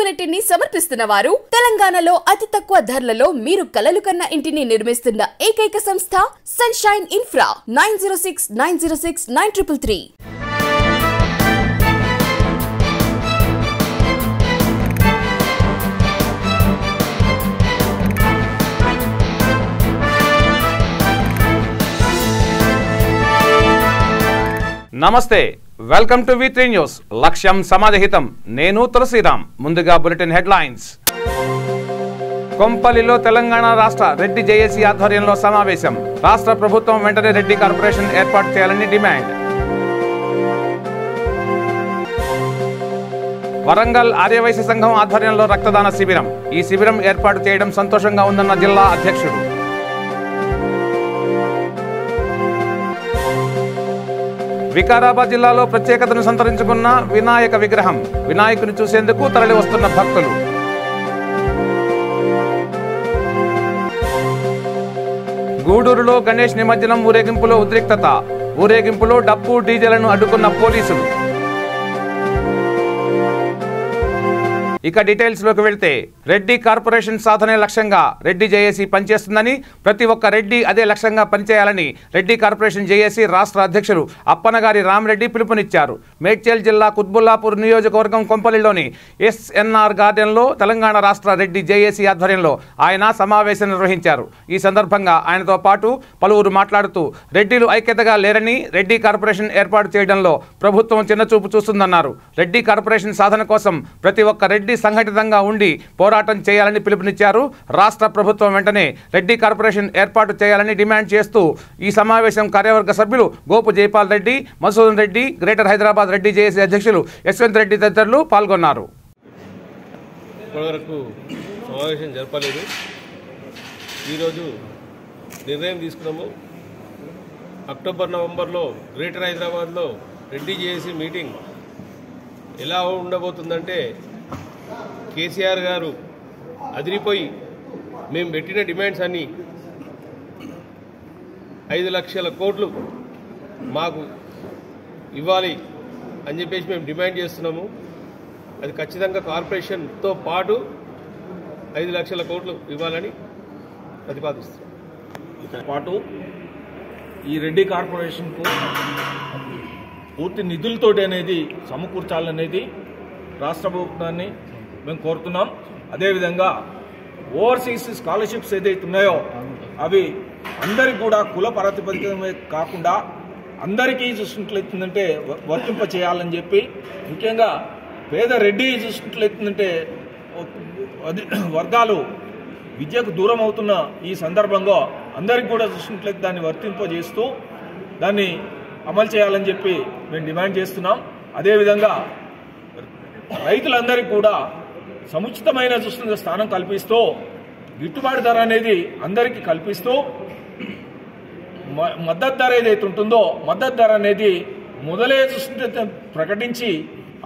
రెడ్డిని సమర్పిస్తున్న వారు తెలంగాణలో అతి తక్కువ ధరలలో మీరు కలలు కన్న ఇంటిని నిర్మిస్తున్న ఏకైక సంస్థ సన్షైన్ ఇన్ఫ్రా 9069069333. నమస్తే, వెల్కమ్ టు V3 న్యూస్. లక్ష్యం సమాజహితం. నేను తులసిరామ్. ముందుగా బులెటిన్ హెడ్లైన్స్. కొంపల్లిలో తెలంగాణ రాష్ట్ర రెడ్డి జేఏసీ ఆధ్వర్యంలో సమావేశం. రాష్ట్ర ప్రభుత్వం వెంటనే రెడ్డి కార్పొరేషన్ ఏర్పాటు చేయాలని డిమాండ్. వరంగల్ ఆర్యవైశ్య సంఘం ఆధ్వర్యంలో రక్తదాన శిబిరం. ఈ శిబిరం ఏర్పాటు చేయడం సంతోషంగా ఉందన్న జిల్లా అధ్యక్షుడు. వికారాబాద్ జిల్లాలో ప్రత్యేకతను సంతరించుకున్న వినాయక విగ్రహం. వినాయకుని చూసేందుకు తరలి వస్తున్న భక్తులు. గూడూరులో గణేష్ నిమజ్జనం ఊరేగింపులో ఉద్రిక్తత. ఊరేగింపులో డప్పు డీజేలను అడ్డుకున్న పోలీసులు. ఇక డీటెయిల్స్ లోకి వెళ్తే, రెడ్డి కార్పొరేషన్ సాధనే లక్ష్యంగా రెడ్డి జేఏసీ పనిచేస్తుందని, ప్రతి ఒక్క రెడ్డి అదే లక్ష్యంగా పనిచేయాలని రెడ్డి కార్పొరేషన్ జేఏసీ రాష్ట్ర అధ్యక్షులు అప్పనగారి రామరెడ్డి పిలుపునిచ్చారు. మేడ్చల్ జిల్లా కుత్బుల్లాపూర్ నియోజకవర్గం కొంపల్లిలోని SNR గార్డెన్లో తెలంగాణ రాష్ట్ర రెడ్డి జేఏసీ ఆధ్వర్యంలో ఆయన సమావేశం నిర్వహించారు. ఈ సందర్భంగా ఆయనతో పాటు పలువురు మాట్లాడుతూ రెడ్డిలు ఐక్యతగా లేరని, రెడ్డి కార్పొరేషన్ ఏర్పాటు చేయడంలో ప్రభుత్వం చిన్నచూపు చూస్తుందన్నారు. రెడ్డి కార్పొరేషన్ సాధన కోసం ప్రతి ఒక్క రెడ్డి సంఘటితంగా ఉండి పోరాటం చేయాలని పిలుపునిచ్చారు. రాష్ట్ర ప్రభుత్వం వెంటనే రెడ్డి కార్పొరేషన్ ఏర్పాటు చేయాలని డిమాండ్ చేస్తూ ఈ సమావేశం కార్యవర్గ సభ్యులు గోపు జైపాల్ రెడ్డి, మసూదన్ రెడ్డి, గ్రేటర్ హైదరాబాద్ రెడ్డి జేఏసీ అధ్యక్షులు యశ్వంత్ రెడ్డి తదితరులు పాల్గొన్నారు. ఇప్పటివరకు సమావేశం జరపలేదు. ఈరోజు నిర్ణయం తీసుకున్నాము. అక్టోబర్ నవంబర్లో గ్రేటర్ హైదరాబాద్లో రెడ్డి జేఏసీ మీటింగ్ ఎలా ఉండబోతుందంటే, కేసీఆర్ గారు అదిరిపోయి మేము పెట్టిన డిమాండ్స్ అన్నీ 5 లక్షల కోట్లు మాకు ఇవ్వాలి అని చెప్పేసి మేము డిమాండ్ చేస్తున్నాము. అది ఖచ్చితంగా కార్పొరేషన్తో పాటు 5 లక్షల కోట్లు ఇవ్వాలని ప్రతిపాదిస్తున్నాం. పాటు ఈ రెడ్డి కార్పొరేషన్కు పూర్తి నిధులతోటి అనేది సమకూర్చాలనేది రాష్ట్ర ప్రభుత్వాన్ని మేము కోరుతున్నాం. అదేవిధంగా ఓవర్సీస్ స్కాలర్షిప్స్ ఏదైతే ఉన్నాయో అవి అందరికీ కూడా కుల ప్రాతిపదికమే కాకుండా అందరికీ చూసినట్లయితుందంటే వర్తింప చేయాలని చెప్పి, ముఖ్యంగా పేద రెడ్డి చూసినట్లయితుందంటే వర్గాలు విద్యకు దూరం అవుతున్న ఈ సందర్భంగా అందరికీ కూడా చూసినట్లయితే దాన్ని వర్తింపజేస్తూ దాన్ని అమలు చేయాలని చెప్పి మేము డిమాండ్ చేస్తున్నాం. అదేవిధంగా రైతులందరికీ కూడా సముచితమైన చూస్తున్న స్థానం కల్పిస్తూ, గిట్టుబాటు ధర అనేది అందరికీ కల్పిస్తూ, మద్దతు ధర ఏదైతే ఉంటుందో మద్దతు ధర అనేది మొదలే చూస్తుంటే ప్రకటించి,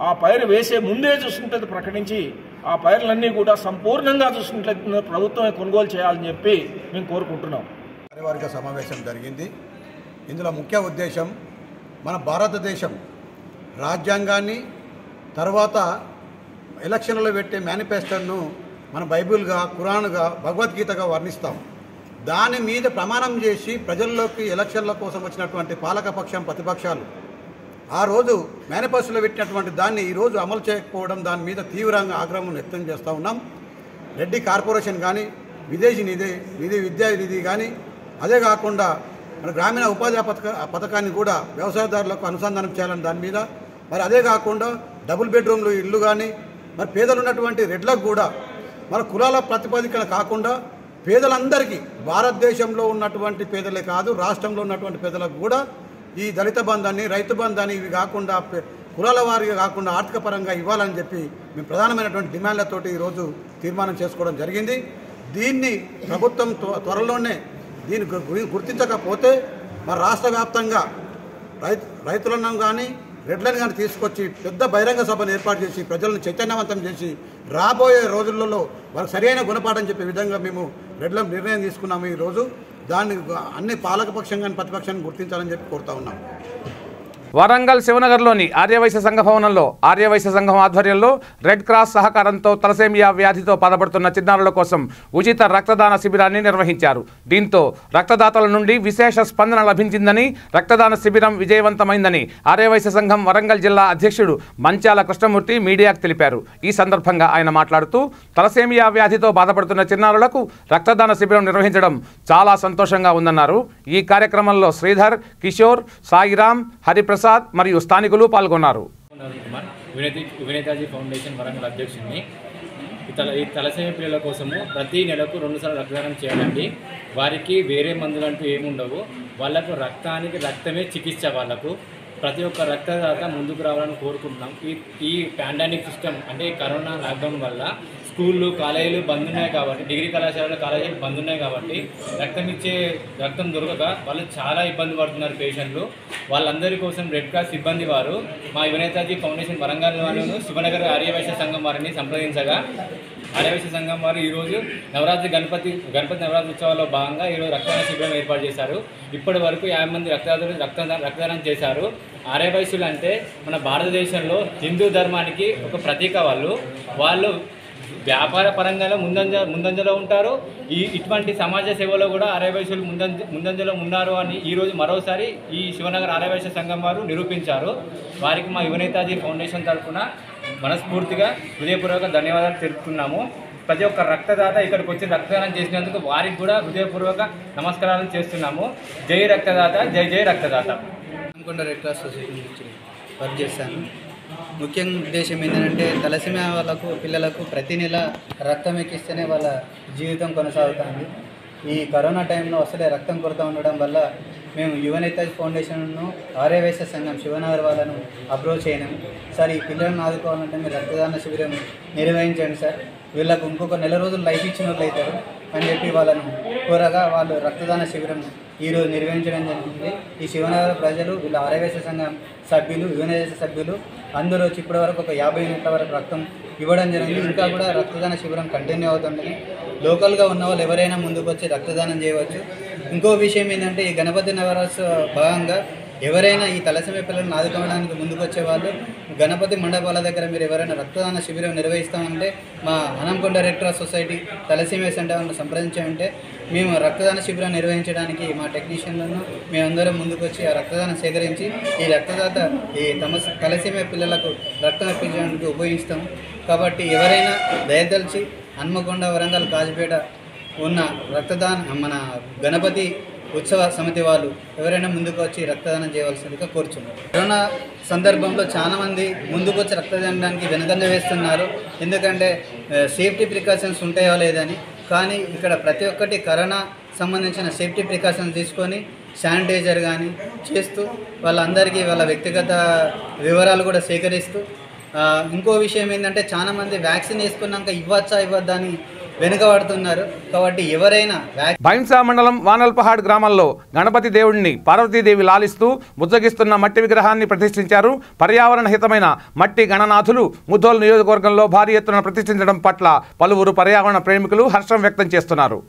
ఆ పైరు వేసే ముందే చూస్తుంటే ప్రకటించి, ఆ పైర్లన్నీ కూడా సంపూర్ణంగా చూసుకుంటే ప్రభుత్వమే కొనుగోలు చేయాలని చెప్పి మేము కోరుకుంటున్నాం. కార్యవర్గ సమావేశం జరిగింది. ఇందులో ముఖ్య ఉద్దేశం, మన భారతదేశం రాజ్యాంగాన్ని, తర్వాత ఎలక్షన్లలో పెట్టే మేనిఫెస్టోను మన బైబిల్గా, ఖురాన్గా, భగవద్గీతగా వర్ణిస్తాం. దాని మీద ప్రమాణం చేసి ప్రజల్లోకి ఎలక్షన్ల కోసం వచ్చినటువంటి పాలకపక్షం, ప్రతిపక్షాలు ఆ రోజు మేనిఫెస్టోలో పెట్టినటువంటి దాన్ని ఈరోజు అమలు చేయకపోవడం, దాని మీద తీవ్రంగా ఆగ్రహం వ్యక్తం చేస్తూ ఉన్నాం. రెడ్డి కార్పొరేషన్ కానీ, విదేశీ విద్యా నిధి కానీ, అదే కాకుండా మన గ్రామీణ ఉపాధి పథకాన్ని కూడా వ్యవసాయదారులకు అనుసంధానం చేయాలని దాని మీద, మరి అదే కాకుండా డబుల్ బెడ్రూమ్లు ఇల్లు కానీ, మరి పేదలు ఉన్నటువంటి రెడ్లకు కూడా మన కులాల ప్రాతిపదికన కాకుండా పేదలందరికీ, భారతదేశంలో ఉన్నటువంటి పేదలే కాదు రాష్ట్రంలో ఉన్నటువంటి పేదలకు కూడా ఈ దళిత బంధాన్ని, రైతు బంధాన్ని ఇవి కాకుండా కులాల వారిగా కాకుండా ఆర్థిక పరంగా ఇవ్వాలని చెప్పి మేము ప్రధానమైనటువంటి డిమాండ్లతోటి ఈరోజు తీర్మానం చేసుకోవడం జరిగింది. దీన్ని ప్రభుత్వం త్వరలోనే దీన్ని గుర్తించకపోతే మరి రాష్ట్ర వ్యాప్తంగా రైతులను కానీ రెడ్లను కానీ తీసుకొచ్చి పెద్ద బహిరంగ సభను ఏర్పాటు చేసి ప్రజలను చైతన్యవంతం చేసి రాబోయే రోజులలో వారికి సరైన గుణపాఠం చెప్పే విధంగా మేము రెడ్ల నిర్ణయం తీసుకున్నాము. ఈరోజు దాన్ని అన్ని పాలకపక్షం కానీ ప్రతిపక్షాన్ని గుర్తించాలని చెప్పి కోరుతా ఉన్నాం. వరంగల్ శివనగర్లోని ఆర్యవైశ్య సంఘ భవనంలో ఆర్యవైశ్య సంఘం ఆధ్వర్యంలో రెడ్ క్రాస్ సహకారంతో తలసేమియా వ్యాధితో బాధపడుతున్న చిన్నారుల కోసం ఉచిత రక్తదాన శిబిరాన్ని నిర్వహించారు. దీంతో రక్తదాతల నుండి విశేష స్పందన లభించిందని, రక్తదాన శిబిరం విజయవంతమైందని ఆర్యవైశ్య సంఘం వరంగల్ జిల్లా అధ్యక్షుడు మంచాల కృష్ణమూర్తి మీడియాకు తెలిపారు. ఈ సందర్భంగా ఆయన మాట్లాడుతూ తలసేమియా వ్యాధితో బాధపడుతున్న చిన్నారులకు రక్తదాన శిబిరం నిర్వహించడం చాలా సంతోషంగా ఉందన్నారు. ఈ కార్యక్రమంలో శ్రీధర్, కిషోర్, సాయిరామ్, హరిప్రసాద్ మరియు స్థానికులు పాల్గొన్నారు. యువనేతాజీ ఫౌండేషన్ వరంగల్ అధ్యక్షుడిని. ఈ తలసేమియా పిల్లల కోసము ప్రతి నెలకు 2 సార్లు రక్తదానం చేయాలండి. వారికి వేరే మందులు అంటూ ఏముండవు. వాళ్ళకు రక్తమే చికిత్స. వాళ్ళకు ప్రతి ఒక్క రక్తదాత ముందుకు రావాలని కోరుకుంటున్నాం. ఈ పాండమిక్ సిస్టమ్ అంటే కరోనా లాక్డౌన్ వల్ల స్కూళ్ళు, కాలేజీలు బంద్ ఉన్నాయి కాబట్టి, డిగ్రీ కళాశాలలు, కాలేజీలు బంద్ ఉన్నాయి కాబట్టి రక్తం దొరకక వాళ్ళు చాలా ఇబ్బంది పడుతున్నారు పేషెంట్లు. వాళ్ళందరి కోసం రెడ్ క్రాస్ సిబ్బంది వారు మా యువనేతాజీ ఫౌండేషన్ వరంగల్ వాళ్ళను శివనగర్ ఆర్యవైశ్య సంఘం వారిని సంప్రదించగా ఆర్యవైశ్య సంఘం వారు ఈరోజు గణపతి నవరాత్రి ఉత్సవాల్లో భాగంగా ఈరోజు రక్తదాన శిబిరం ఏర్పాటు చేశారు. ఇప్పటి వరకు 50 మంది రక్తదానం చేశారు. ఆర్యవైశ్యులు అంటే మన భారతదేశంలో హిందూ ధర్మానికి ఒక ప్రతీక. వాళ్ళు వ్యాపార పరంగా ముందంజలో ఉంటారు. ఇటువంటి సమాజ సేవలో కూడా ఆర్యవైశ్యులు ముందంజలో ఉన్నారు అని ఈరోజు మరోసారి ఈ శివనగర్ ఆర్యవైశ్య సంఘం వారు నిరూపించారు. వారికి మా యువనేతాజీ ఫౌండేషన్ తరఫున మనస్ఫూర్తిగా హృదయపూర్వక ధన్యవాదాలు తెలుపుతున్నాము. ప్రతి ఒక్క రక్తదాత ఇక్కడికి వచ్చి రక్తదానం చేసినందుకు వారికి కూడా హృదయపూర్వక నమస్కారాలు చేస్తున్నాము. జై రక్తదాత, జై జై రక్తదాత. రెడ్ క్రాస్ సొసైటీ నుంచి వర్క్ చేస్తాను. ముఖ్య ఉద్దేశం ఏంటంటే తలసేమియా వాళ్ళకు పిల్లలకు ప్రతి నెల రక్తం ఎక్కిస్తేనే వాళ్ళ జీవితం కొనసాగుతుంది. ఈ కరోనా టైంలో అసలే రక్తం కొరత ఉండడం వల్ల మేము యువనేతాజీ ఫౌండేషన్ను ఆర్యవైశ్య సంఘం శివనగర్ వాళ్ళను అప్రోచ్ అయినాము. సార్, ఈ పిల్లలను ఆదుకోవాలంటే మీరు రక్తదాన శిబిరం నిర్వహించండి సార్, వీళ్ళకు ఇంకొక 4 రోజులు లైఫ్ ఇచ్చిన వాళ్ళు అవుతారు అని చెప్పి వాళ్ళను కోరగా వాళ్ళు రక్తదాన శిబిరం ఈరోజు నిర్వహించడం జరిగింది. ఈ శివనగర్ ప్రజలు, వీళ్ళ ఆర్యవైశ్య సంఘం సభ్యులు, యువనేతాజీ సభ్యులు అందరూ వచ్చి ఇప్పటి వరకు ఒక 50 యూనిట్ల వరకు రక్తం ఇవ్వడం జరిగింది. ఇంకా కూడా రక్తదాన శిబిరం కంటిన్యూ అవుతుందని లోకల్గా ఉన్న వాళ్ళు ఎవరైనా ముందుకు వచ్చి రక్తదానం చేయవచ్చు. ఇంకో విషయం ఏంటంటే ఈ గణపతి నవరాత్రి భాగంగా ఎవరైనా ఈ తలసేమియా పిల్లలను ఆదుకోవడానికి ముందుకు వచ్చేవాళ్ళు గణపతి మండపాల దగ్గర మీరు ఎవరైనా రక్తదాన శిబిరం నిర్వహిస్తామంటే మా Hanamkonda red cross society thalassemia సెంటర్ను సంప్రదించామంటే మేము రక్తదాన శిబిరం నిర్వహించడానికి మా టెక్నీషియన్లను మేమందరం ముందుకు వచ్చి ఆ రక్తదానం సేకరించి ఈ రక్తదాత ఈ తలసేమియా పిల్లలకు రక్తం ఇప్పించడానికి ఉపయోగిస్తాము. కాబట్టి ఎవరైనా దయదలిచి హన్మకొండ, వరంగల్, కాజిపేట ఉన్న మన గణపతి ఉత్సవ సమితి వాళ్ళు ఎవరైనా ముందుకు వచ్చి రక్తదానం చేయవలసిందిగా కోరుచున్నారు. కరోనా సందర్భంలో చాలామంది ముందుకు వచ్చి రక్తదానానికి వెనుకంజ వేస్తున్నారు. ఎందుకంటే సేఫ్టీ ప్రికాషన్స్ ఉంటాయో లేదని. కానీ ఇక్కడ ప్రతి ఒక్కటి కరోనా సంబంధించిన సేఫ్టీ ప్రికాషన్స్ తీసుకొని శానిటైజర్ కానీ చేస్తూ వాళ్ళందరికీ వాళ్ళ వ్యక్తిగత వివరాలు కూడా సేకరిస్తూ ఇంకో విషయం ఏంటంటే చాలామంది వ్యాక్సిన్ వేసుకున్నాక ఇవ్వచ్చా ఇవ్వద్దా అని వెనుకబడుతున్నారు. కాబట్టి ఎవరైనా భైంసా మండలం వానల్పహాడ్ గ్రామంలో గణపతి దేవుడిని పార్వతీదేవి లాలిస్తూ ముద్దగిస్తున్న మట్టి విగ్రహాన్ని ప్రతిష్ఠించారు. పర్యావరణ హితమైన మట్టి గణనాథులు ముధోల్ నియోజకవర్గంలో భారీ ఎత్తున ప్రతిష్ఠించడం పట్ల పలువురు పర్యావరణ ప్రేమికులు హర్షం వ్యక్తం చేస్తున్నారు.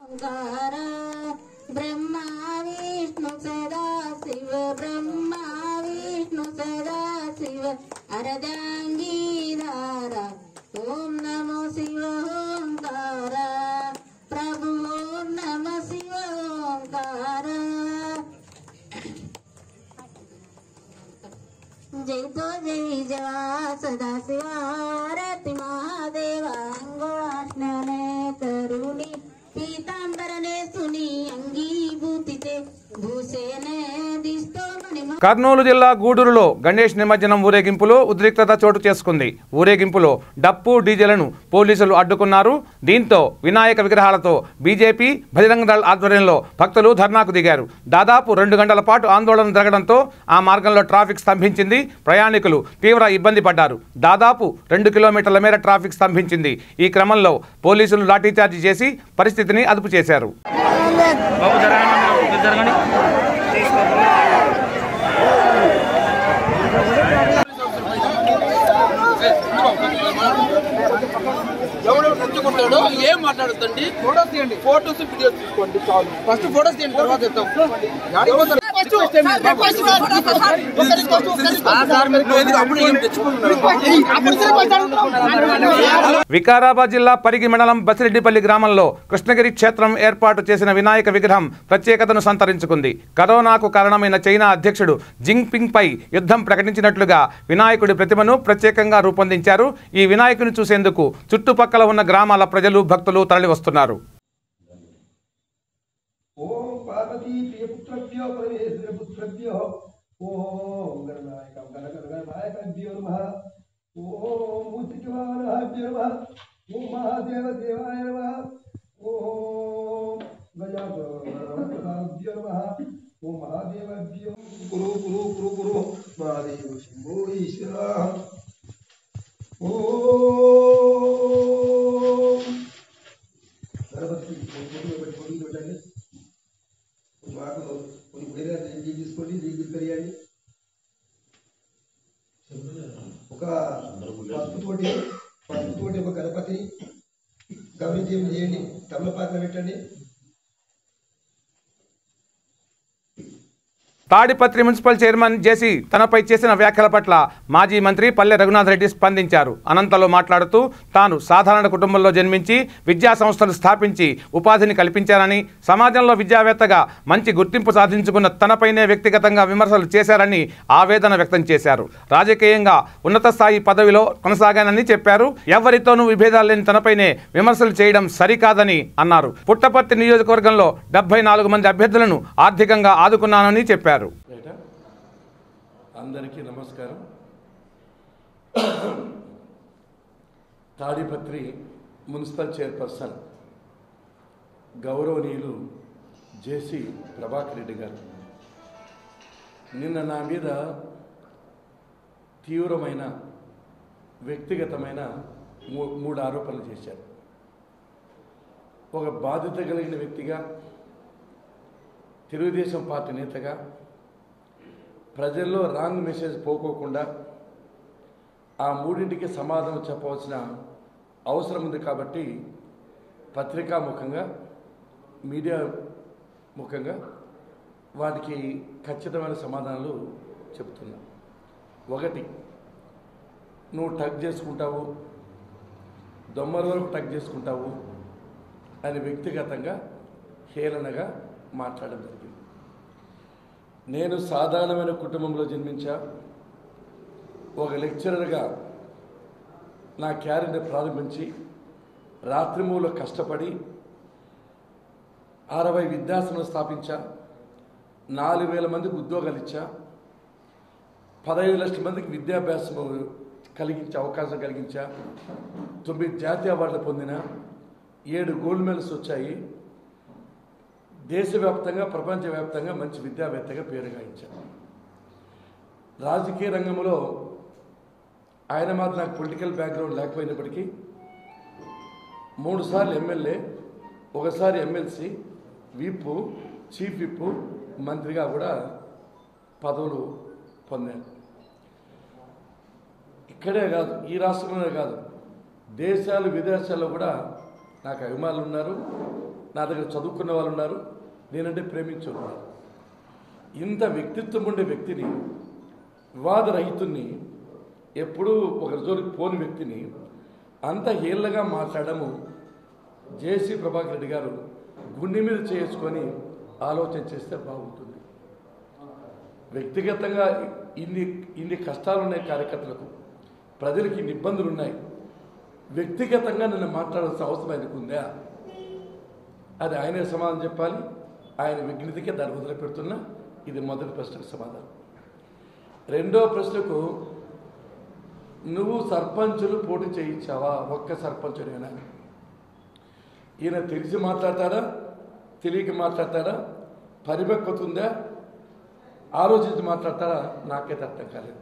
ఓం నమో శివ ఓంకార ప్రభు ఓం నమ శివ ఓంకార జైతో జై జవా సదా శివారతి మహాదేవ అంగోష్ణనే కరుణి పీతాంబరనే సుని అంగీభూతితే భూసేనే దిష్టో. కర్నూలు జిల్లా గూడూరులో గణేష్ నిమజ్జనం ఊరేగింపులో ఉద్రిక్తత చోటు చేసుకుంది. ఊరేగింపులో డప్పు, డీజేలను పోలీసులు అడ్డుకున్నారు. దీంతో వినాయక విగ్రహాలతో బీజేపీ బజరంగ దళ్ ఆధ్వర్యంలో భక్తులు ధర్నాకు దిగారు. దాదాపు 2 గంటల పాటు ఆందోళన జరగడంతో ఆ మార్గంలో ట్రాఫిక్ స్తంభించింది. ప్రయాణికులు తీవ్ర ఇబ్బంది పడ్డారు. దాదాపు 2 కిలోమీటర్ల మేర ట్రాఫిక్ స్తంభించింది. ఈ క్రమంలో పోలీసులు లాఠీచార్జి చేసి పరిస్థితిని అదుపు చేశారు. ఎవరెవరు తెచ్చుకుంటాడో ఏం మాట్లాడుతుంది. ఫోటోస్ తీయండి, ఫోటోస్ వీడియోస్ తీసుకోండి చాలు. ఫస్ట్ ఫోటోస్ తీయండి, తర్వాత చెప్తాం. వికారాబాద్ జిల్లా పరిగి మండలం బసిరెడ్డిపల్లి గ్రామంలో కృష్ణగిరి క్షేత్రం ఏర్పాటు చేసిన వినాయక విగ్రహం ప్రత్యేకతను సంతరించుకుంది. కరోనాకు కారణమైన చైనా అధ్యక్షుడు జింగ్పింగ్ పై యుద్ధం ప్రకటించినట్లుగా వినాయకుడి ప్రతిమను ప్రత్యేకంగా రూపొందించారు. ఈ వినాయకుని చూసేందుకు చుట్టుపక్కల ఉన్న గ్రామాల ప్రజలు భక్తులు తరలివస్తున్నారు. ఒక పసుపుతోటి ఒక గణపతిని గమనించి చేయండి. తమలపాకులు పెట్టండి. తాడిపత్రి మున్సిపల్ చైర్మన్ జేసీ తనపై చేసిన వ్యాఖ్యల పట్ల మాజీ మంత్రి పల్లె రఘునాథ్ రెడ్డి స్పందించారు. అనంతలో మాట్లాడుతూ తాను సాధారణ కుటుంబంలో జన్మించి విద్యా సంస్థలు స్థాపించి ఉపాధిని కల్పించారని, సమాజంలో విద్యావేత్తగా మంచి గుర్తింపు సాధించుకున్న తనపైనే వ్యక్తిగతంగా విమర్శలు చేశారని ఆవేదన వ్యక్తం చేశారు. రాజకీయంగా ఉన్నత స్థాయి పదవిలో కొనసాగానని చెప్పారు. ఎవరితోనూ విభేదాలు లేని తనపైనే విమర్శలు చేయడం సరికాదని అన్నారు. పుట్టపర్తి నియోజకవర్గంలో 74 మంది అభ్యర్థులను ఆర్థికంగా ఆదుకున్నానని చెప్పారు. అందరికీ నమస్కారం. తాడిపత్రి మున్సిపల్ చైర్పర్సన్ గౌరవనీయులు జేసీ ప్రభాకర్ రెడ్డి గారు నిన్న నా మీద తీవ్రమైన వ్యక్తిగతమైన 3 ఆరోపణలు చేశారు. ఒక బాధ్యత కలిగిన వ్యక్తిగా, తెలుగుదేశం పార్టీ నేతగా ప్రజల్లో రాంగ్ మెసేజ్ పోకోకుండా ఆ 3టికి సమాధానం చెప్పవలసిన అవసరం ఉంది. కాబట్టి పత్రికా ముఖంగా, మీడియా ముఖంగా వాటికి ఖచ్చితమైన సమాధానాలు చెప్తున్నా. 1, నువ్వు టగ్ చేసుకుంటావు, దొమ్మల వరకు టగ్ చేసుకుంటావు అని వ్యక్తిగతంగా హేళనగా మాట్లాడడం జరిగింది. నేను సాధారణమైన కుటుంబంలో జన్మించా. ఒక లెక్చరర్గా నా క్యారియర్ని ప్రారంభించి రాత్రిమూల కష్టపడి 60 విద్యాసనలు స్థాపించా. 4,000 మందికి ఉద్యోగాలు ఇచ్చా. 15 లక్షల మందికి విద్యాభ్యాసం కలిగించే అవకాశం కలిగించా. 9 జాతీయ అవార్డులు పొందిన, 7 గోల్డ్ మెడల్స్ వచ్చాయి. దేశవ్యాప్తంగా, ప్రపంచవ్యాప్తంగా మంచి విద్యావేత్తగా పేరు గాయించారు. రాజకీయ రంగంలో ఆయన మాత్రం నాకు పొలిటికల్ బ్యాక్గ్రౌండ్ లేకపోయినప్పటికీ 3 సార్లు ఎమ్మెల్యే, 1 సారి ఎమ్మెల్సీ, విప్, చీఫ్ విప్, మంత్రిగా కూడా పదవులు పొందాను. ఇక్కడే కాదు, ఈ రాష్ట్రంలోనే కాదు, దేశాలు విదేశాల్లో కూడా నాకు అభిమానులు ఉన్నారు. నా దగ్గర చదువుకున్న వాళ్ళు ఉన్నారు. నేనంటే ప్రేమించున్నారు. ఇంత వ్యక్తిత్వం ఉండే వ్యక్తిని, వివాదరహితుని, ఎప్పుడూ ఒకరి జోలికి పోని వ్యక్తిని అంత హేళనగా మాట్లాడము జేసీ ప్రభాకర్ రెడ్డి గారు గుండె మీద చేసుకొని ఆలోచన చేస్తే బాగుంటుంది. వ్యక్తిగతంగా ఇన్ని కష్టాలు ఉన్నాయి కార్యకర్తలకు, ప్రజలకి ఇన్ని ఇబ్బందులు ఉన్నాయి. వ్యక్తిగతంగా నన్ను మాట్లాడాల్సిన అవసరం ఆయనకు ఉందా? అది ఆయనే సమాధానం చెప్పాలి. ఆయన విజ్ఞతకే దాన్ని వదిలిపెడుతున్నా. ఇది మొదటి ప్రశ్నకు సమాధానం. రెండో ప్రశ్నకు, నువ్వు సర్పంచులు పోటీ చేయించావా? ఒక్క సర్పంచుడైనా? ఈయన తెలిసి మాట్లాడతాడా, తెలియక మాట్లాడతాడా, పరిపక్వత ఉందా, ఆలోచించి మాట్లాడతాడా? నాకైతే అర్థం కాలేదు.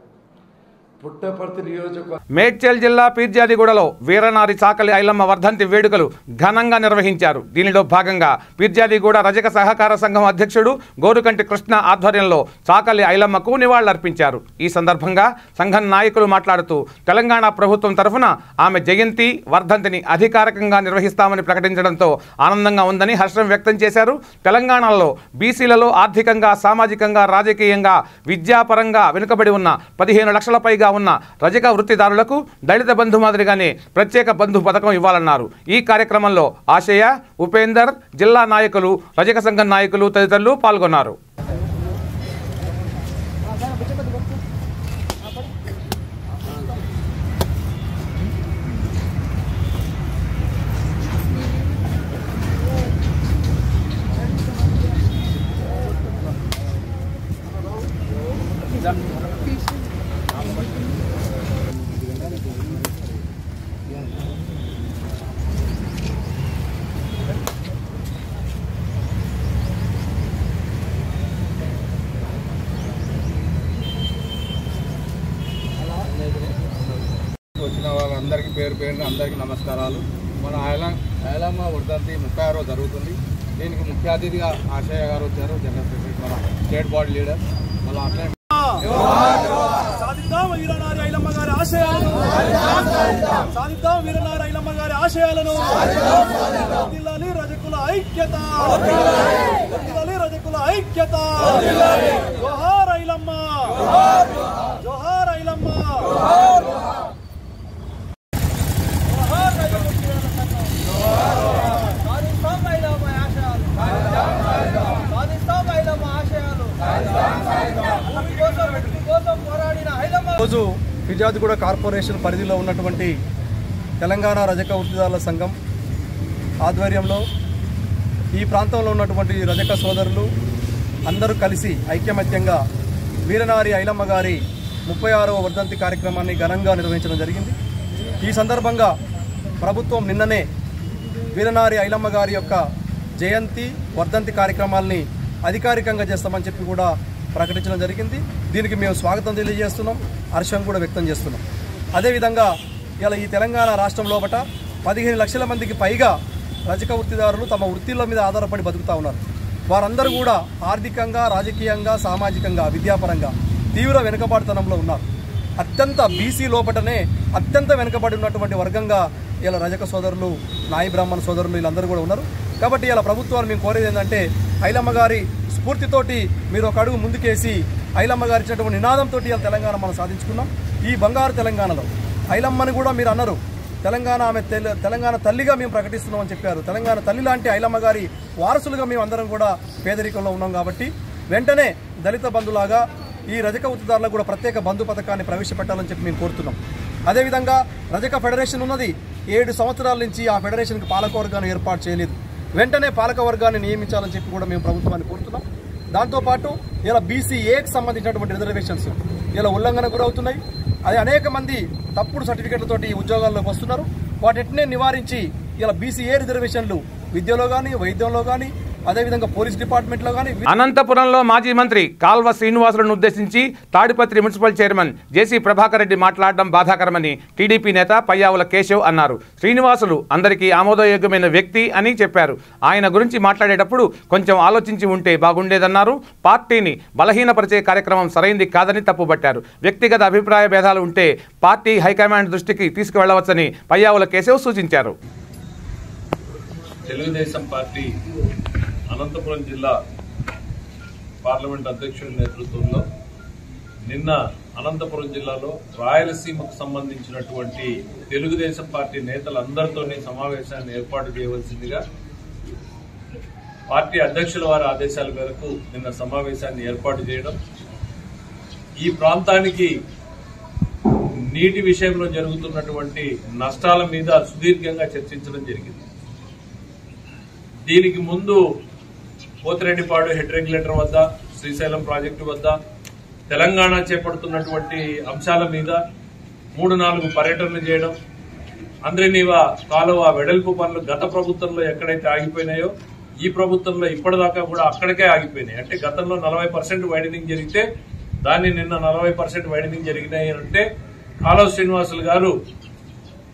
పుట్టపర్తి నియోజకవర్గం మేడ్చల్ జిల్లా పీర్జాదిగూడలో వీరనారి చాకలి ఐలమ్మ వర్ధంతి వేడుకలు ఘనంగా నిర్వహించారు. దీనిలో భాగంగా పీర్జాదిగూడ రజక సహకార సంఘం అధ్యక్షుడు గోరుకంటి కృష్ణ ఆధ్వర్యంలో చాకలి ఐలమ్మకు నివాళులర్పించారు. ఈ సందర్భంగా సంఘం నాయకులు మాట్లాడుతూ తెలంగాణ ప్రభుత్వం తరఫున ఆమె జయంతి వర్ధంతిని అధికారికంగా నిర్వహిస్తామని ప్రకటించడంతో ఆనందంగా ఉందని హర్షం వ్యక్తం చేశారు. తెలంగాణలో బీసీలలో ఆర్థికంగా, సామాజికంగా, రాజకీయంగా, విద్యాపరంగా వెనుకబడి ఉన్న 15 లక్షల పైగా ఉన్న రజక వృత్తిదారులకు దళిత బంధు మాదిరిగానే ప్రత్యేక బంధు పథకం ఇవ్వాలన్నారు. ఈ కార్యక్రమంలో ఆశయ, ఉపేందర్, జిల్లా నాయకులు, రజక సంఘం నాయకులు తదితరులు పాల్గొన్నారు. వచ్చిన వాళ్ళందరికీ పేరు పేరున అందరికీ నమస్కారాలు. మన ఐలమ్మ వర్ధంతి 36 జరుగుతుంది. దీనికి ముఖ్య అతిథిగా ఆశయ్య గారు వచ్చారు, జనరల్ సెక్రటరీ, మన స్టేట్ బాడీ లీడర్. మళ్ళీ అట్లే సాధిద్దాం వీరనారి ఐలమ్మ గారి ఆశయాలను, సాధిద్దాం వీరనారి ఐలమ్మ గారి ఆశయాలను. వర్ధిల్లాలి రజకుల ఐక్యత, వర్ధిల్లాలి రజకుల ఐక్యత. జోహార్ ఐలమ్మ, జోహార్ ఐలమ్మ. రోజు ఫిర్యాదుగూడ కార్పొరేషన్ పరిధిలో ఉన్నటువంటి తెలంగాణ రజక వృత్తిదారుల సంఘం ఆధ్వర్యంలో ఈ ప్రాంతంలో ఉన్నటువంటి రజక సోదరులు అందరూ కలిసి ఐక్యమత్యంగా వీరనారి ఐలమ్మ గారి 36వ వర్ధంతి కార్యక్రమాన్ని ఘనంగా నిర్వహించడం జరిగింది. ఈ సందర్భంగా ప్రభుత్వం నిన్ననే వీరనారి ఐలమ్మ గారి యొక్క జయంతి వర్ధంతి కార్యక్రమాల్ని అధికారికంగా చేస్తామని చెప్పి కూడా ప్రకటించడం జరిగింది. దీనికి మేము స్వాగతం తెలియజేస్తున్నాం, హర్షం కూడా వ్యక్తం చేస్తున్నాం. అదేవిధంగా ఇలా ఈ తెలంగాణ రాష్ట్రం లోపల 15 లక్షల మందికి పైగా రజక వృత్తిదారులు తమ వృత్తిల మీద ఆధారపడి బతుకుతూ ఉన్నారు. వారందరూ కూడా ఆర్థికంగా, రాజకీయంగా, సామాజికంగా, విద్యాపరంగా తీవ్ర వెనుకబాటుతనంలో ఉన్నారు. అత్యంత బీసీ లోపటనే అత్యంత వెనుకబడి ఉన్నటువంటి వర్గంగా ఇలా రజక సోదరులు, నాయి బ్రాహ్మణ సోదరులు వీళ్ళందరూ కూడా ఉన్నారు. కాబట్టి ఇలా ప్రభుత్వాన్ని మేము కోరేది ఏంటంటే ఐలమ్మ గారి స్ఫూర్తితోటి మీరు ఒక అడుగు ముందుకేసి ఐలమ్మ గారి ఇచ్చినటువంటి నినాదంతో ఇలా తెలంగాణ మనం సాధించుకున్నాం. ఈ బంగారు తెలంగాణలో ఐలమ్మని కూడా మీరు అన్నారు, తెలంగాణ ఆమె తెలంగాణ తల్లిగా మేము ప్రకటిస్తున్నామని చెప్పారు. తెలంగాణ తల్లి లాంటి ఐలమ్మ గారి వారసులుగా మేము అందరం కూడా పేదరికంలో ఉన్నాం. కాబట్టి వెంటనే దళిత బంధులాగా ఈ రజక వృత్తిదారులకు కూడా ప్రత్యేక బంధు పథకాన్ని ప్రవేశపెట్టాలని చెప్పి మేము కోరుతున్నాం. అదేవిధంగా రజక ఫెడరేషన్ ఉన్నది, 7 సంవత్సరాల నుంచి ఆ ఫెడరేషన్కి పాలకవర్గాన్ని ఏర్పాటు చేయలేదు. వెంటనే పాలకవర్గాన్ని నియమించాలని చెప్పి కూడా మేము ప్రభుత్వాన్ని కోరుతున్నాం. దాంతోపాటు ఇలా బీసీఏకి సంబంధించినటువంటి రిజర్వేషన్స్ ఇలా ఉల్లంఘన గురవుతున్నాయి. అది అనేక మంది తప్పుడు సర్టిఫికెట్లతోటి ఉద్యోగాల్లోకి వస్తున్నారు. వాటినే నివారించి ఇలా బీసీఏ రిజర్వేషన్లు విద్యలో కానీ, వైద్యంలో కానీ, అదేవిధంగా పోలీస్ డిపార్ట్మెంట్లో కానీ. అనంతపురంలో మాజీ మంత్రి కాల్వ శ్రీనివాసులను ఉద్దేశించి తాడిపత్రి మున్సిపల్ చైర్మన్ జేసీ ప్రభాకర్ రెడ్డి మాట్లాడడం బాధాకరమని టీడీపీ నేత పయ్యావుల కేశవ్ అన్నారు. శ్రీనివాసులు అందరికీ ఆమోదయోగ్యమైన వ్యక్తి అని చెప్పారు. ఆయన గురించి మాట్లాడేటప్పుడు కొంచెం ఆలోచించి ఉంటే బాగుండేదన్నారు. పార్టీని బలహీనపరిచే కార్యక్రమం సరైంది కాదని తప్పుబట్టారు. వ్యక్తిగత అభిప్రాయ భేదాలు ఉంటే పార్టీ హైకమాండ్ దృష్టికి తీసుకువెళ్లవచ్చని పయ్యావుల కేశవ్ సూచించారు. తెలుగుదేశం పార్టీ అనంతపురం జిల్లా పార్లమెంట్ అధ్యక్షుడి నేతృత్వంలో నిన్న అనంతపురం జిల్లాలో రాయలసీమకు సంబంధించినటువంటి తెలుగుదేశం పార్టీ నేతలందరితోనే సమావేశాన్ని ఏర్పాటు చేయవలసిందిగా పార్టీ అధ్యక్షుల వారి ఆదేశాల మేరకు నిన్న సమావేశాన్ని ఏర్పాటు చేయడం, ఈ ప్రాంతానికి నీటి విషయంలో జరుగుతున్నటువంటి నష్టాల మీద సుదీర్ఘంగా చర్చించడం జరిగింది. దీనికి ముందు పోతిరెడ్డిపాడు హెడ్ రెగ్యులేటర్ వద్ద, శ్రీశైలం ప్రాజెక్టు వద్ద, తెలంగాణ చేపడుతున్నటువంటి అంశాల మీద 3-4 పర్యటనలు చేయడం, అంద్రినీవా కాలువ వెడల్పు పనులు గత ప్రభుత్వంలో ఎక్కడైతే ఆగిపోయినాయో ఈ ప్రభుత్వంలో ఇప్పటిదాకా కూడా అక్కడికే ఆగిపోయినాయి. అంటే గతంలో 40% వైడనింగ్ జరిగితే దాన్ని నిన్న 40% వైడనింగ్ జరిగినాయి అంటే కాలువ శ్రీనివాసులు గారు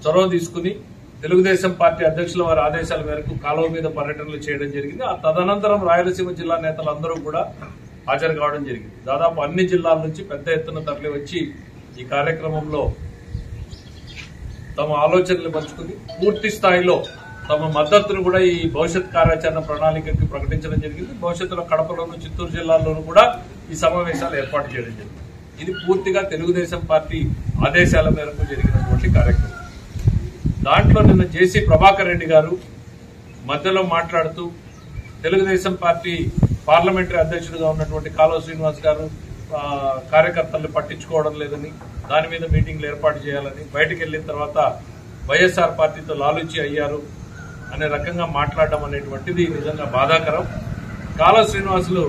చొరవ తీసుకుని తెలుగుదేశం పార్టీ అధ్యక్షుల వారి ఆదేశాల మేరకు కాలువ మీద పర్యటనలు చేయడం జరిగింది. ఆ తదనంతరం రాయలసీమ జిల్లా నేతలందరూ కూడా హాజరు కావడం జరిగింది. దాదాపు అన్ని జిల్లాల నుంచి పెద్ద ఎత్తున తరలి వచ్చి ఈ కార్యక్రమంలో తమ ఆలోచనలు పంచుకుని పూర్తి స్థాయిలో తమ మద్దతును కూడా ఈ భవిష్యత్ కార్యాచరణ ప్రణాళికకి ప్రకటించడం జరిగింది. భవిష్యత్తులో కడపలోను, చిత్తూరు జిల్లాల్లోనూ కూడా ఈ సమావేశాలు ఏర్పాటు చేయడం జరిగింది. ఇది పూర్తిగా తెలుగుదేశం పార్టీ ఆదేశాల మేరకు జరిగినటువంటి కార్యక్రమం. దాంట్లో నిన్న జేసీ ప్రభాకర్ రెడ్డి గారు మధ్యలో మాట్లాడుతూ తెలుగుదేశం పార్టీ పార్లమెంటరీ అధ్యక్షుడిగా ఉన్నటువంటి కాలువ శ్రీనివాస్ గారు కార్యకర్తలను పట్టించుకోవడం లేదని, దాని మీద మీటింగ్లు ఏర్పాటు చేయాలని, బయటకు వెళ్లిన తర్వాత వైఎస్ఆర్ పార్టీతో లాలూచి అయ్యారు అనే రకంగా మాట్లాడడం అనేటువంటిది నిజంగా బాధాకరం. కాలువ శ్రీనివాసులు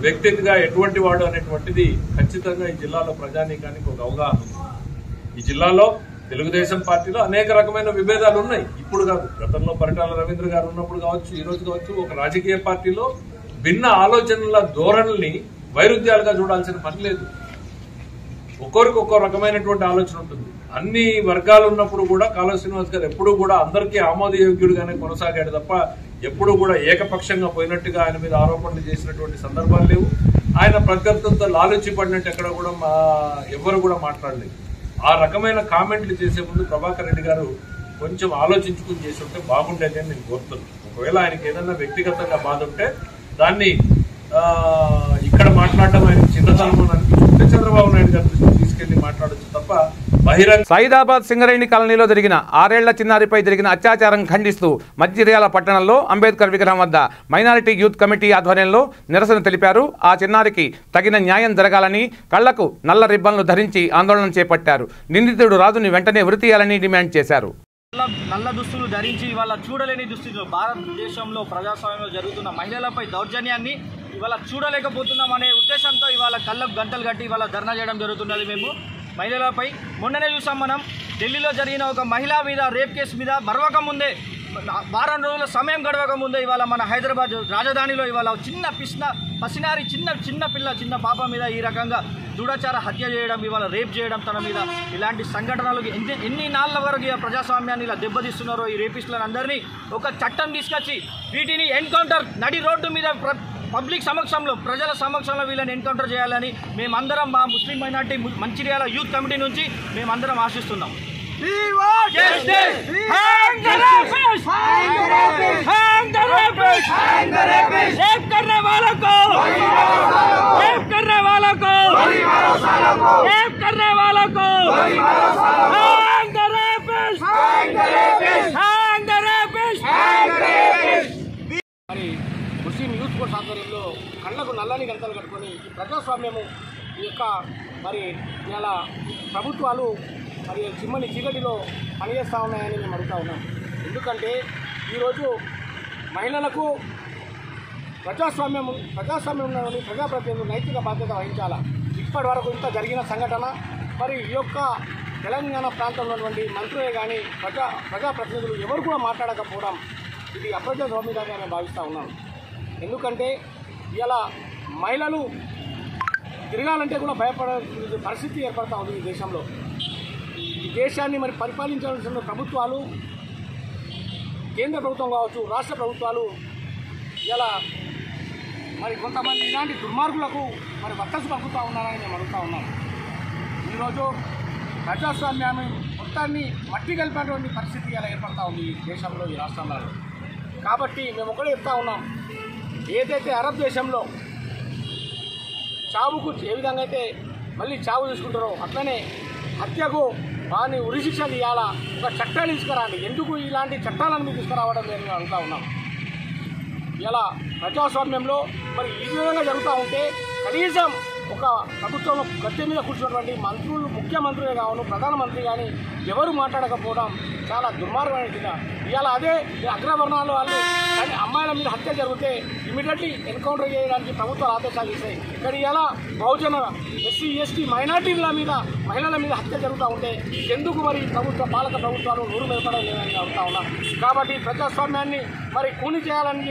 వ్యక్తిగా ఎటువంటి వాడు అనేటువంటిది ఖచ్చితంగా ఈ జిల్లాలో ప్రజానీకానికి ఒక అవగాహన ఉంది. ఈ జిల్లాలో తెలుగుదేశం పార్టీలో అనేక రకమైన విభేదాలు ఉన్నాయి. ఇప్పుడు కాదు, గతంలో పరిటాల రవీంద్ర గారు ఉన్నప్పుడు కావచ్చు, ఈ రోజు కావచ్చు, ఒక రాజకీయ పార్టీలో భిన్న ఆలోచనల ధోరణుల్ని వైరుధ్యాలుగా చూడాల్సిన పని లేదు. ఒక్కొరికి ఒక్కో రకమైనటువంటి ఆలోచన ఉంటుంది. అన్ని వర్గాలు ఉన్నప్పుడు కూడా కాలువ శ్రీనివాస్ గారు ఎప్పుడూ కూడా అందరికీ ఆమోదయోగ్యుడిగానే కొనసాగాడు తప్ప ఎప్పుడూ కూడా ఏకపక్షంగా పోయినట్టుగా ఆయన మీద ఆరోపణలు చేసినటువంటి సందర్భాలు లేవు. ఆయన ప్రత్యర్థులతో లాలూచి పడినట్టు ఎక్కడ కూడా ఎవరు కూడా మాట్లాడలేదు. ఆ రకమైన కామెంట్లు చేసే ముందు ప్రభాకర్ రెడ్డి గారు కొంచెం ఆలోచించుకుని చేసి ఉంటే బాగుండేది అని నేను కోరుతున్నాను. ఒకవేళ ఆయనకి ఏదైనా వ్యక్తిగతంగా బాధ ఉంటే దాన్ని ఇక్కడ మాట్లాడడం ఆయన చిన్నతనం అని అనిపించుకుంటే చంద్రబాబు నాయుడు గారి దృష్టికి తీసుకెళ్లి మాట్లాడచ్చు తప్ప బహిరంగ. సైదాబాద్ సింగరేణి కాలనీలో జరిగిన 6 ఏళ్ల చిన్నారిపై జరిగిన అత్యాచారం ఖండిస్తూ మంచిర్యాల పట్టణంలో అంబేద్కర్ విగ్రహం వద్ద మైనారిటీ యూత్ కమిటీ ఆధ్వర్యంలో నిరసన తెలిపారు. ఆ చిన్నారికి తగిన న్యాయం జరగాలని, కళ్లకు నల్ల రిబ్బన్లు ధరించి ఆందోళన చేపట్టారు. నిందితుడు రాజుని వెంటనే ఉరితీయాలని డిమాండ్ చేశారు. నల్ల దుస్తులు ధరించి ఇవాళ చూడలేని దుస్తులు భారతదేశంలో ప్రజాస్వామ్యంలో జరుగుతున్న మహిళలపై దౌర్జన్యాన్ని ఇవాళ చూడలేకపోతున్నాం అనే ఉద్దేశంతో ఇవాళ కళ్ళకు గంటలు కట్టి ఇవాళ ధర్నా చేయడం జరుగుతున్నది. మేము మహిళలపై మొన్ననే చూసాం, మనం ఢిల్లీలో జరిగిన ఒక మహిళ మీద రేప్ కేసు మీద మరవక ముందే, వారం రోజుల సమయం గడవక ముందే ఇవాళ మన హైదరాబాద్ రాజధానిలో ఇవాళ చిన్న పసినారి చిన్న పిల్ల చిన్న పాప మీద ఈ రకంగా దూఢచార హత్య చేయడం, ఇవాళ రేప్ చేయడం తన మీద, ఇలాంటి సంఘటనలు ఎన్ని నాళ్ళ వరకు ప్రజాస్వామ్యాన్ని ఇలా దెబ్బతీస్తున్నారో ఈ రేపిస్టులను అందరినీ ఒక చట్టం తీసుకొచ్చి వీటిని ఎన్కౌంటర్ నడి రోడ్డు మీద పబ్లిక్ సమక్షంలో ప్రజల సమక్షంలో వీళ్ళని ఎన్కౌంటర్ చేయాలని మేమందరం మా ముస్లిం మైనార్టీ మంచిర్యాల యూత్ కమిటీ నుంచి మేమందరం ఆశిస్తున్నాం. మరి ముస్లిం యూత్ ఫోర్స్ ఆధ్వర్యంలో కళ్ళకు నల్లని గంటలు కట్టుకొని ఈ ప్రజాస్వామ్యము ఈ యొక్క మరి ఇలా ప్రభుత్వాలు మరి చిమ్మని చీకటిలో పనిచేస్తూ ఉన్నాయని మేము అడుగుతూ ఉన్నాం. ఎందుకంటే ఈరోజు మహిళలకు ప్రజాస్వామ్యంలోని ప్రజాప్రతినిధులు నైతిక బాధ్యత వహించాలా. ఇప్పటి వరకు ఇంత జరిగిన సంఘటన మరి ఈ యొక్క తెలంగాణ ప్రాంతంలో ఉన్నటువంటి మంత్రులే కానీ ప్రజాప్రతినిధులు ఎవరు కూడా మాట్లాడకపోవడం ఇది అప్రజాస్వామ్యంగా నేను భావిస్తూ ఉన్నాను. ఎందుకంటే ఇలా మహిళలు తిరగాలంటే కూడా భయపడే పరిస్థితి ఏర్పడతా ఉంది ఈ దేశంలో. ఈ దేశాన్ని మరి పరిపాలించాల్సిన ప్రభుత్వాలు, కేంద్ర ప్రభుత్వం కావచ్చు, రాష్ట్ర ప్రభుత్వాలు ఇలా మరి కొంతమంది ఇలాంటి దుర్మార్గులకు మరి వత్తసు పలుకుతూ ఉన్నారని మేము అడుగుతూ ఉన్నాం. ఈరోజు ప్రజాస్వామ్యాన్ని మొత్తాన్ని మట్టి కలిపినటువంటి పరిస్థితి ఇలా ఏర్పడతా ఉంది ఈ దేశంలో, ఈ రాష్ట్రంలో. కాబట్టి మేము ఒకటే చెప్తా ఉన్నాం, ఏదైతే అరబ్ దేశంలో చావుకు ఏ విధంగా అయితే మళ్ళీ చావు తీసుకుంటారో అట్లనే హత్యకు వారిని ఉరిశిక్ష తీయాలా, ఒక చట్టాలు తీసుకురాండి. ఎందుకు ఇలాంటి చట్టాలను మీరు తీసుకురావడం మేము అడుగుతూ ఉన్నాం. ఇలా ప్రజాస్వామ్యంలో మరి ఈ విధంగా జరుగుతూ ఉంటే కనీసం ఒక ప్రభుత్వంలో గద్దె మీద కూర్చున్నటువంటి మంత్రులు, ముఖ్యమంత్రులే కావచ్చు, ప్రధానమంత్రి కానీ ఎవరు మాట్లాడకపోవడం చాలా దుర్మార్గమైన. ఇవాళ అదే అగ్రవర్ణాలు వాళ్ళు కానీ అమ్మాయిల మీద హత్య జరిగితే ఇమీడియట్లీ ఎన్కౌంటర్ చేయడానికి ప్రభుత్వాలు ఆదేశాలు ఇస్తాయి. కానీ ఇలా బహుజన ఎస్సీ ఎస్టీ మైనార్టీల మీద మహిళల మీద హత్య జరుగుతూ ఉంటే ఎందుకు మరి పాలక ప్రభుత్వాలు నూరు మెదపడం లేదని అడుగుతా ఉన్నాం. కాబట్టి ప్రజాస్వామ్యాన్ని మరి కూని చేయాలని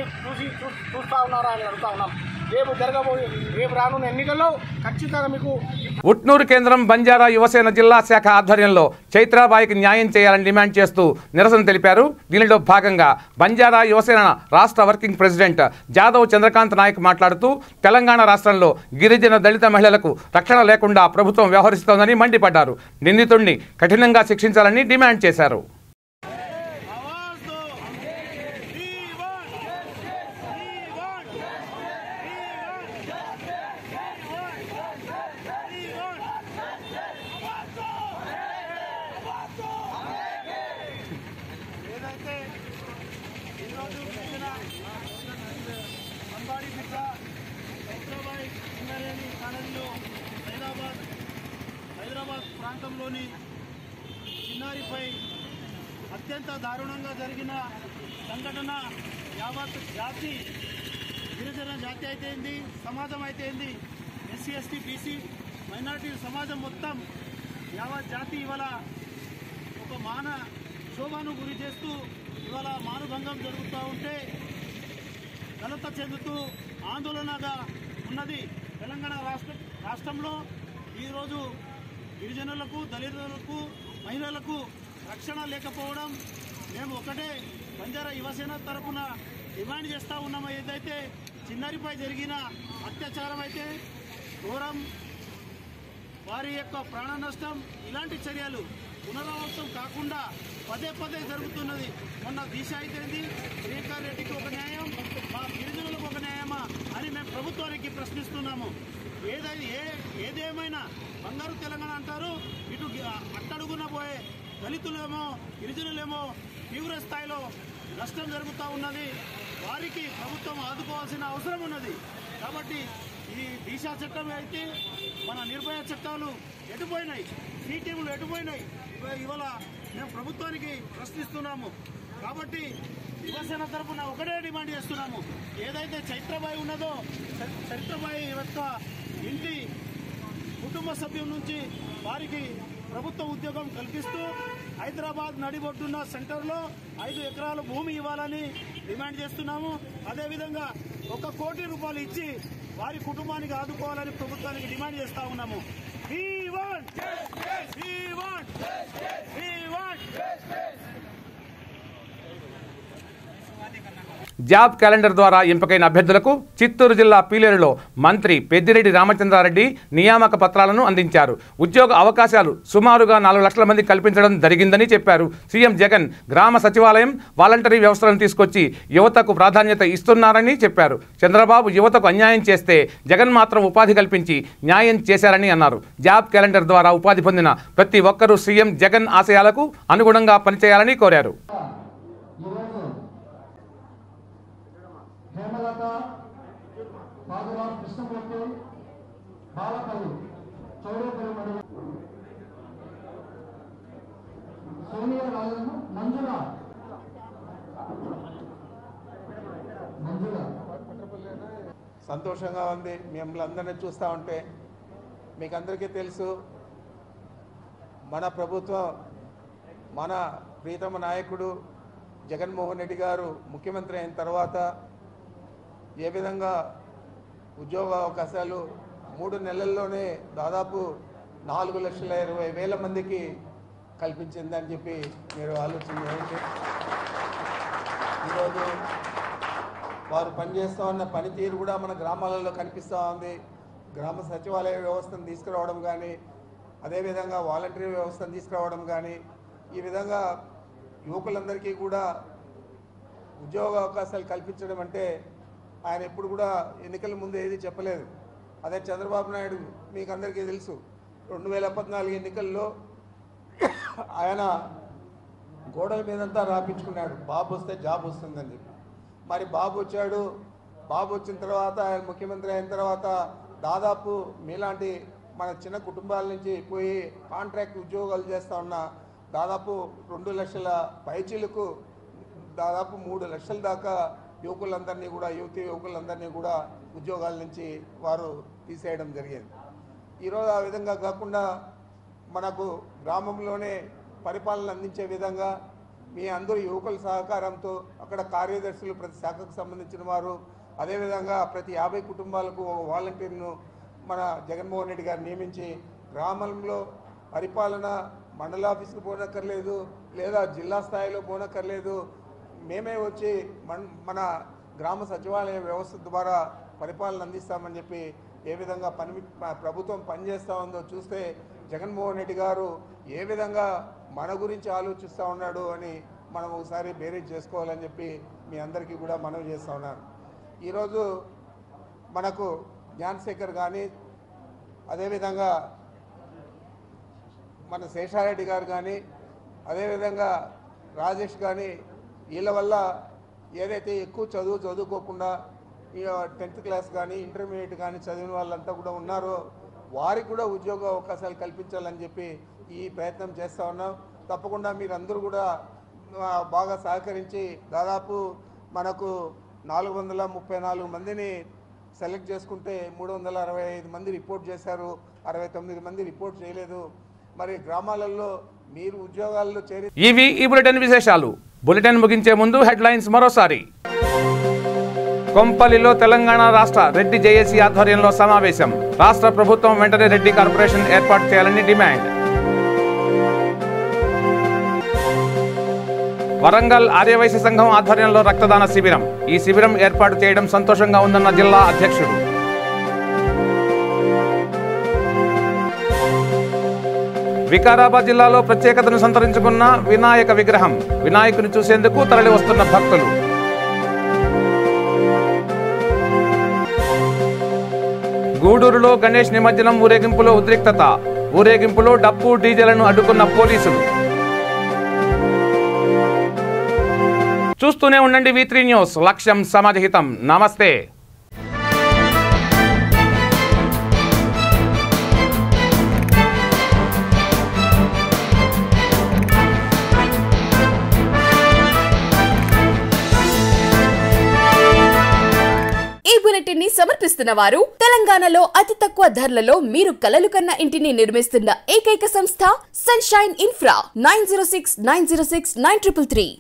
చూస్తూ ఉన్నారా అని అడుగుతా ఉన్నాం. రేపు రానున్న ఎన్నికల్లో ఖచ్చితంగా మీకు ఉట్నూరు కేంద్రం బంజారా యువసేన జిల్లా శాఖ ఆధ్వర్యంలో చైత్రాబాయికి న్యాయం చేయాలని డిమాండ్ చేస్తూ నిరసన తెలిపారు. దీనిలో భాగంగా బంజారా యువసేన రాష్ట్ర వర్కింగ్ ప్రెసిడెంట్ జాదవ్ చంద్రకాంత్ నాయక్ మాట్లాడుతూ తెలంగాణ రాష్ట్రంలో గిరిజన దళిత మహిళలకు రక్షణ లేకుండా ప్రభుత్వం వ్యవహరిస్తోందని మండిపడ్డారు. నిందితుడిని కఠినంగా శిక్షించాలని డిమాండ్ చేశారు. హైదరాబాద్ ప్రాంతంలోని చిన్నారిపై అత్యంత దారుణంగా జరిగిన సంఘటన యావత్ జాతి గిరిజన జాతి అయితే ఏంది, సమాజం అయితే ఏంది, ఎస్సీ ఎస్టీ బీసీ మైనారిటీ సమాజం మొత్తం యావత్ జాతి ఇవాళ ఒక మాన శోభను గురి చేస్తూ ఇవాళ మానభంగం జరుగుతూ ఉంటే కలత చెందుతూ ఆందోళనగా ఉన్నది. తెలంగాణ రాష్ట్రంలో ఈరోజు గిరిజనులకు, దళితులకు, మహిళలకు రక్షణ లేకపోవడం మేము ఒకటే బంజారా యువసేన తరఫున డిమాండ్ చేస్తూ ఉన్నాము. ఏదైతే చిన్నారిపై జరిగిన అత్యాచారం అయితే ఘోరం, వారి యొక్క ప్రాణ నష్టం, ఇలాంటి చర్యలు పునరావృతం కాకుండా పదే పదే జరుగుతున్నది. మొన్న దిశ అయితేంది, ప్రియాంక రెడ్డికి ఒక న్యాయం, మా గిరిజనులకు ఒక న్యాయమా అని మేము ప్రభుత్వానికి ప్రశ్నిస్తున్నాము. ఏదేమైనా బంగారు తెలంగాణ అంటారు, ఇటు అట్టడుగున పోయే దళితులేమో గిరిజనులేమో తీవ్ర స్థాయిలో నష్టం జరుగుతూ ఉన్నది. వారికి ప్రభుత్వం ఆదుకోవాల్సిన అవసరం ఉన్నది. కాబట్టి ఈ దిశా చట్టం అయితే మన నిర్భయ చట్టాలు ఎటుపోయినాయి, సీ టీములు ఎటుపోయినాయి, ఇవాళ మేము ప్రభుత్వానికి ప్రశ్నిస్తున్నాము. కాబట్టి యువసేన తరఫున ఒకటే డిమాండ్ చేస్తున్నాము. ఏదైతే చైత్రబాయి ఉన్నదో, చైత్రబాయి యొక్క ఇంటి కుటుంబ సభ్యుల నుంచి వారికి ప్రభుత్వ ఉద్యోగం కల్పిస్తూ హైదరాబాద్ నడిబొడ్డున్న సెంటర్లో 5 ఎకరాల భూమి ఇవ్వాలని డిమాండ్ చేస్తున్నాము. అదేవిధంగా 1 కోటి రూపాయలు ఇచ్చి వారి కుటుంబానికి ఆదుకోవాలని ప్రభుత్వానికి డిమాండ్ చేస్తా ఉన్నాము. జాబ్ క్యాలెండర్ ద్వారా ఎంపికైన అభ్యర్థులకు చిత్తూరు జిల్లా పీలేరులో మంత్రి పెద్దిరెడ్డి రామచంద్రారెడ్డి నియామక పత్రాలను అందించారు. ఉద్యోగ అవకాశాలు సుమారుగా 4 లక్షల మంది కల్పించడం జరిగిందని చెప్పారు. సీఎం జగన్ గ్రామ సచివాలయం, వాలంటరీ వ్యవస్థలను తీసుకొచ్చి యువతకు ప్రాధాన్యత ఇస్తున్నారని చెప్పారు. చంద్రబాబు యువతకు అన్యాయం చేస్తే జగన్ మాత్రం ఉపాధి కల్పించి న్యాయం చేశారని అన్నారు. జాబ్ క్యాలెండర్ ద్వారా ఉపాధి పొందిన ప్రతి ఒక్కరూ సీఎం జగన్ ఆశయాలకు అనుగుణంగా పనిచేయాలని కోరారు. హేమలత, పాదురాం కృష్ణమూర్తి, బాలపల్లి, చౌడేపల్లి మండలం, సోనియా రాజన్, మంజుల సంతోషంగా ఉంది. మిమ్మల్ని అందరినీ చూస్తూ ఉంటే మీకు అందరికీ తెలుసు, మన ప్రభుత్వం, మన ప్రీతమ నాయకుడు జగన్మోహన్ రెడ్డి గారు ముఖ్యమంత్రి అయిన తర్వాత ఏ విధంగా ఉద్యోగ అవకాశాలు 3 నెలల్లోనే దాదాపు 4,20,000 మందికి కల్పించిందని చెప్పి మీరు ఆలోచన చేయండి. ఈరోజు వారు పనిచేస్తూ ఉన్న పనితీరు కూడా మన గ్రామాలలో కనిపిస్తూ ఉంది. గ్రామ సచివాలయ వ్యవస్థను తీసుకురావడం కానీ, అదేవిధంగా వాలంటరీ వ్యవస్థను తీసుకురావడం కానీ, ఈ విధంగా యువకులందరికీ కూడా ఉద్యోగ అవకాశాలు కల్పించడం అంటే ఆయన ఎప్పుడు కూడా ఎన్నికల ముందు ఏది చెప్పలేదు. అదే చంద్రబాబు నాయుడు మీకు అందరికీ తెలుసు, 2014 ఎన్నికల్లో ఆయన గోడల మీదంతా రాపించుకున్నాడు, బాబు వస్తే జాబ్ వస్తుందని చెప్పి. మరి బాబు వచ్చాడు. బాబు వచ్చిన తర్వాత ఆయన ముఖ్యమంత్రి అయిన తర్వాత దాదాపు మీలాంటి మన చిన్న కుటుంబాల నుంచి పోయి కాంట్రాక్ట్ ఉద్యోగాలు చేస్తూ ఉన్న దాదాపు 2 లక్షల పైచీలకు దాదాపు 3 లక్షల దాకా యువకులందరినీ కూడా, యువకులందరినీ కూడా ఉద్యోగాల నుంచి వారు తీసేయడం జరిగింది. ఈరోజు ఆ విధంగా కాకుండా మనకు గ్రామంలోనే పరిపాలన అందించే విధంగా మీ అందరూ యువకుల సహకారంతో, అక్కడ కార్యదర్శులు ప్రతి శాఖకు సంబంధించిన వారు, అదేవిధంగా ప్రతి 50 కుటుంబాలకు ఒక వాలంటీర్ను మన జగన్మోహన్ రెడ్డి గారు నియమించి గ్రామంలో పరిపాలన మండల ఆఫీసుకు పోనక్కర్లేదు, లేదా జిల్లా స్థాయిలో పోనక్కర్లేదు, మేమే వచ్చి మన గ్రామ సచివాలయ వ్యవస్థ ద్వారా పరిపాలన అందిస్తామని చెప్పి ఏ విధంగా ప్రభుత్వం పనిచేస్తూ ఉందో చూస్తే జగన్మోహన్ రెడ్డి గారు ఏ విధంగా మన గురించి ఆలోచిస్తూ ఉన్నాడు అని మనం ఒకసారి బేరీజ్ చేసుకోవాలని చెప్పి మీ అందరికీ కూడా మనవి చేస్తూ ఉన్నాను. ఈరోజు మనకు జ్ఞానశేఖర్ కానీ, అదేవిధంగా మన శేషారెడ్డి గారు కానీ, అదేవిధంగా రాజేష్ కానీ, వీళ్ళ వల్ల ఏదైతే ఎక్కువ చదువుకోకుండా 10th క్లాస్ కానీ ఇంటర్మీడియట్ కానీ చదివిన వాళ్ళంతా కూడా ఉన్నారో వారికి కూడా ఉద్యోగ అవకాశాలు కల్పించాలని చెప్పి ఈ ప్రయత్నం చేస్తూ ఉన్నాం. తప్పకుండా మీరందరూ కూడా బాగా సహకరించి దాదాపు మనకు 434 మందిని సెలెక్ట్ చేసుకుంటే 365 మంది రిపోర్ట్ చేశారు, 69 మంది రిపోర్ట్ చేయలేదు. మరి గ్రామాలలో మీరు ఉద్యోగాల్లో చేరి ఇవి ఈ బులెటిన్ విశేషాలు. బులెటిన్ ముగించే ముందు హెడ్లైన్స్ మరోసారి. కొంపల్లిలో తెలంగాణ రాష్ట్ర రెడ్డి జేఏసీ ఆధ్వర్యంలో సమావేశం. రాష్ట్ర ప్రభుత్వం వెంటనే రెడ్డి కార్పొరేషన్ ఏర్పాటు చేయాలని డిమాండ్. వరంగల్ ఆర్యవైశ్య సంఘం ఆధ్వర్యంలో రక్తదాన శిబిరం. ఈ శిబిరం ఏర్పాటు చేయడం సంతోషంగా ఉందన్న జిల్లా అధ్యక్షుడు. వికారాబాద్ జిల్లాలో ప్రత్యేకతను సంతరించుకున్న వినాయక విగ్రహం. వినాయకుని చూసేందుకు తరలి వస్తున్న భక్తులు. గూడూరులో గణేష్ నిమజ్జనం ఊరేగింపులో ఉద్రిక్తత. ఊరేగింపులో డప్పు డీజేలను అడ్డుకున్న పోలీసులు. చూస్తూనే ఉండండి V3 న్యూస్. లక్ష్యం సమాజహితం. నమస్తే. ఈ బులెటిన్ ని సమర్పిస్తున్న వారు తెలంగాణలో అతి తక్కువ ధరలలో మీరు కలలు కన్న ఇంటిని నిర్మిస్తున్న ఏకైక సంస్థ సన్షైన్ ఇన్ఫ్రా 9069069333.